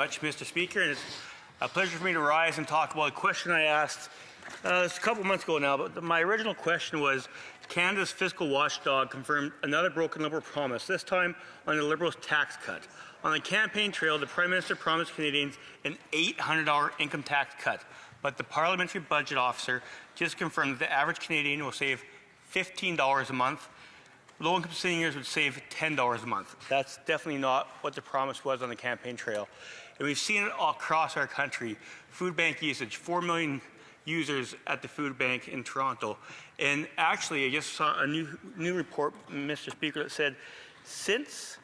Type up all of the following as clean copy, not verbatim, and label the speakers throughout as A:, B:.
A: much, Mr. Speaker. And it's a pleasure for me to rise and talk about a question I asked it's a couple months ago now. But my original question was, Canada's fiscal watchdog confirmed another broken Liberal promise, this time on the Liberals' tax cut. On the campaign trail, the Prime Minister promised Canadians an $800 income tax cut. But the Parliamentary Budget Officer just confirmed that the average Canadian will save $15 a month. Low-income seniors would save $10 a month. That's definitely not what the promise was on the campaign trail. And we've seen it all across our country. Food bank usage, 4 million users at the food bank in Toronto. And actually, I just saw a new report, Mr. Speaker, that said since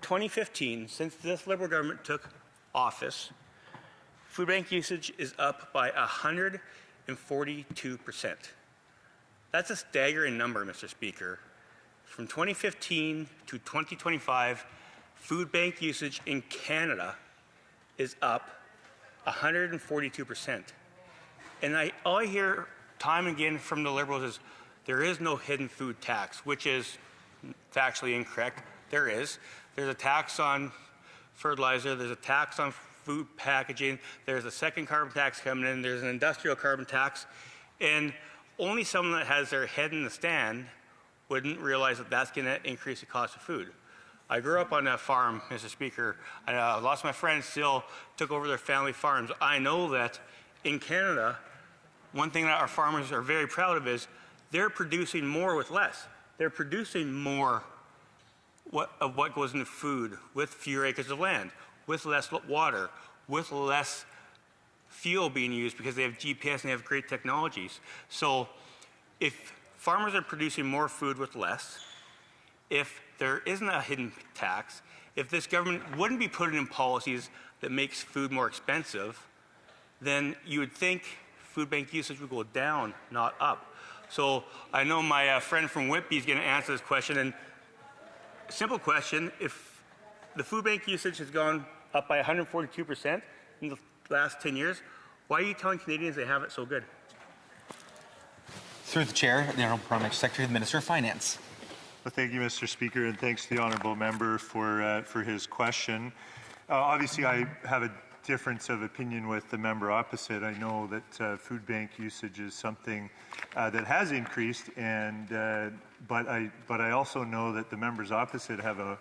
A: 2015, since this Liberal government took office, food bank usage is up by 142%. That's a staggering number, Mr. Speaker. From 2015 to 2025, food bank usage in Canada is up 142%. And all I hear time and again from the Liberals is there is no hidden food tax, which is factually incorrect. There is. There's a tax on fertilizer. There's a tax on food packaging. There's a second carbon tax coming in. There's an industrial carbon tax. And only someone that has their head in the stand wouldn't realize that that's going to increase the cost of food. I grew up on a farm, Mr. Speaker. Lots of my friends still took over their family farms. I know that in Canada, one thing that our farmers are very proud of is they're producing more with less. They're producing more of what goes into food with fewer acres of land, with less water, with less fuel being used because they have GPS and they have great technologies. So if farmers are producing more food with less, if there isn't a hidden tax, if this government wouldn't be putting in policies that makes food more expensive, then you would think food bank usage would go down, not up. So I know my friend from Whitby is going to answer this question. And simple question, if the food bank usage has gone up by 142% in the last 10 years, why are you telling Canadians they have it so good?
B: Through the chair, the Honourable Parliamentary Secretary, the Minister of Finance.
C: Well, thank you, Mr. Speaker, and thanks to the honourable member for his question. Obviously, I have a difference of opinion with the member opposite. I know that food bank usage is something that has increased, and but I also know that the members opposite have a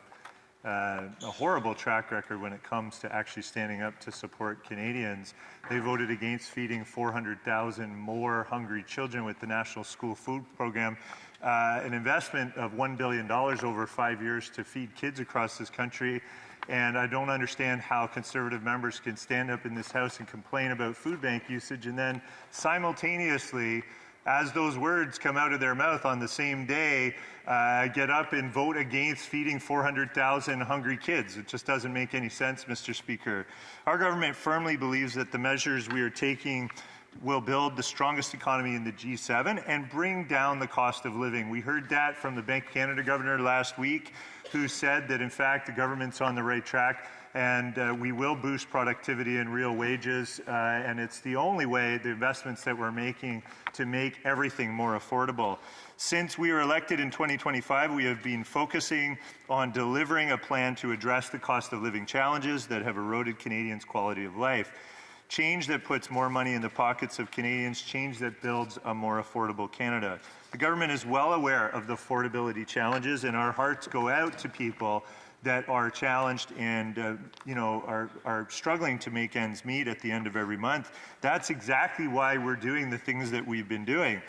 C: horrible track record when it comes to actually standing up to support Canadians. They voted against feeding 400,000 more hungry children with the National School Food Program, an investment of $1 billion over 5 years to feed kids across this country. And I don't understand how Conservative members can stand up in this House and complain about food bank usage and then simultaneously, as those words come out of their mouth on the same day, get up and vote against feeding 400,000 hungry kids. It just doesn't make any sense, Mr. Speaker. Our government firmly believes that the measures we are taking will build the strongest economy in the G7 and bring down the cost of living. We heard that from the Bank of Canada governor last week, who said that, in fact, the government's on the right track and we will boost productivity and real wages, and it's the only way, the investments that we're making, to make everything more affordable. Since we were elected in 2025, we have been focusing on delivering a plan to address the cost of living challenges that have eroded Canadians' quality of life. Change that puts more money in the pockets of Canadians, change that builds a more affordable Canada. The government is well aware of the affordability challenges, and our hearts go out to people that are challenged and are struggling to make ends meet at the end of every month. That's exactly why we're doing the things that we've been doing.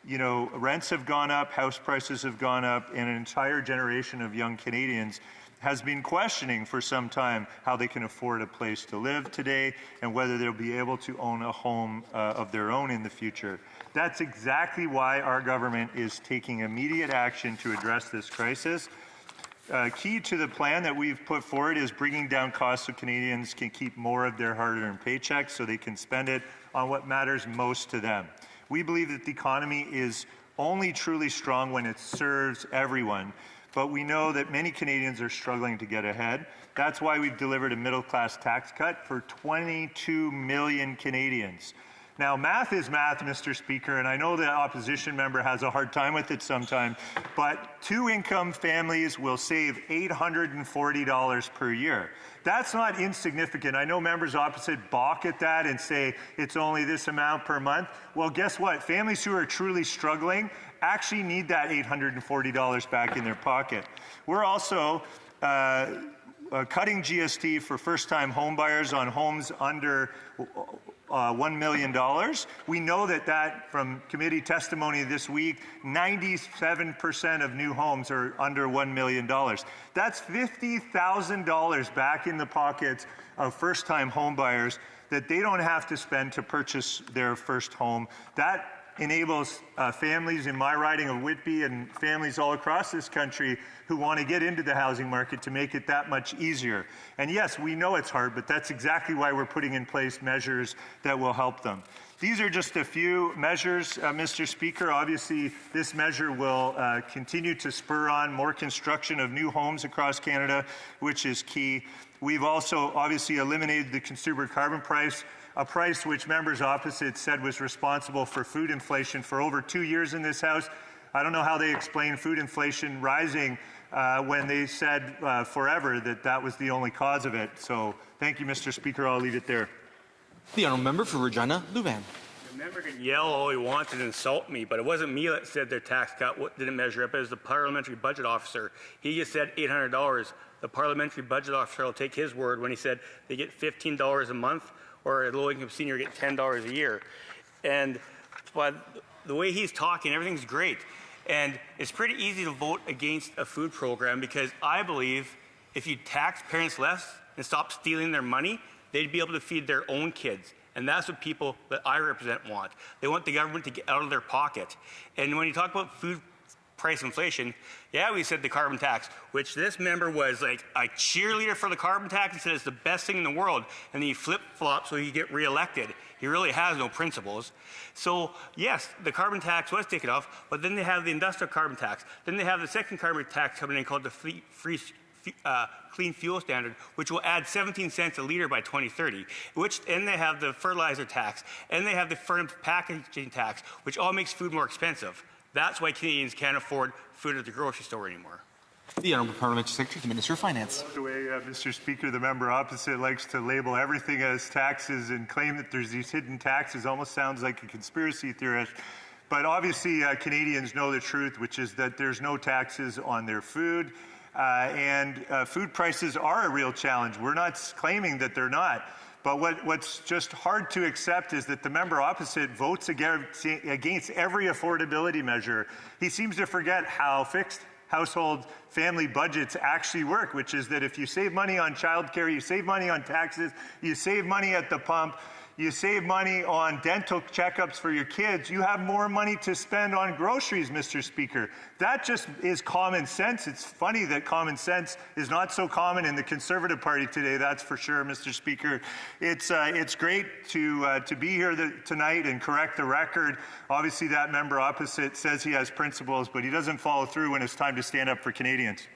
C: You know, rents have gone up, house prices have gone up, and an entire generation of young Canadians has been questioning for some time how they can afford a place to live today and whether they'll be able to own a home of their own in the future. That's exactly why our government is taking immediate action to address this crisis. Key to the plan that we've put forward is bringing down costs so Canadians can keep more of their hard-earned paychecks so they can spend it on what matters most to them. We believe that the economy is only truly strong when it serves everyone, but we know that many Canadians are struggling to get ahead. That's why we've delivered a middle-class tax cut for 22 million Canadians. Now, math is math, Mr. Speaker, and I know the opposition member has a hard time with it sometimes, but two-income families will save $840 per year. That's not insignificant. I know members opposite balk at that and say it's only this amount per month. Well, guess what? Families who are truly struggling actually need that $840 back in their pocket. We're also cutting GST for first-time homebuyers on homes under $1 million. We know that from committee testimony this week, 97% of new homes are under $1 million. That's $50,000 back in the pockets of first-time homebuyers that they don't have to spend to purchase their first home. That enables families in my riding of Whitby and families all across this country who want to get into the housing market to make it that much easier. And yes, we know it's hard, but that's exactly why we're putting in place measures that will help them. These are just a few measures, Mr. Speaker. Obviously, this measure will continue to spur on more construction of new homes across Canada, which is key. We've also obviously eliminated the consumer carbon price, a price which members opposite said was responsible for food inflation for over 2 years in this House. I don't know how they explain food inflation rising when they said forever that that was the only cause of it. So thank you, Mr. Speaker. I'll leave it there.
B: The honourable member for Regina Louvain.
A: The member can yell all he wants and insult me, but it wasn't me that said their tax cut didn't measure up. It was the parliamentary budget officer. He just said $800. The parliamentary budget officer will take his word when he said they get $15 a month, or a low-income senior get $10 a year. But the way he's talking, everything's great. And it's pretty easy to vote against a food program because I believe if you tax parents less and stop stealing their money, they'd be able to feed their own kids. And that's what people that I represent want. They want the government to get out of their pocket. And when you talk about food price inflation, yeah, we said the carbon tax, which this member was like a cheerleader for the carbon tax and said it's the best thing in the world, and then he flip-flopped so he get reelected. He really has no principles. So yes, the carbon tax was taken off, but then they have the industrial carbon tax. Then they have the second carbon tax coming in called the Clean Fuel Standard, which will add 17 cents a liter by 2030, and they have the fertilizer tax, and they have the furnace packaging tax, which all makes food more expensive. That's why Canadians can't afford food at the grocery store anymore.
B: The honourable parliamentary secretary, the Minister of Finance.
C: The way, Mr. Speaker, the member opposite likes to label everything as taxes and claim that there's these hidden taxes almost sounds like a conspiracy theorist. But obviously, Canadians know the truth, which is that there's no taxes on their food. And food prices are a real challenge. We're not claiming that they're not. But what's just hard to accept is that the member opposite votes against every affordability measure. He seems to forget how fixed household family budgets actually work, which is that if you save money on childcare, you save money on taxes, you save money at the pump, you save money on dental checkups for your kids, you have more money to spend on groceries, Mr. Speaker. That just is common sense. It's funny that common sense is not so common in the Conservative Party today, that's for sure, Mr. Speaker. It's great to be here tonight and correct the record. Obviously, that member opposite says he has principles, but he doesn't follow through when it's time to stand up for Canadians.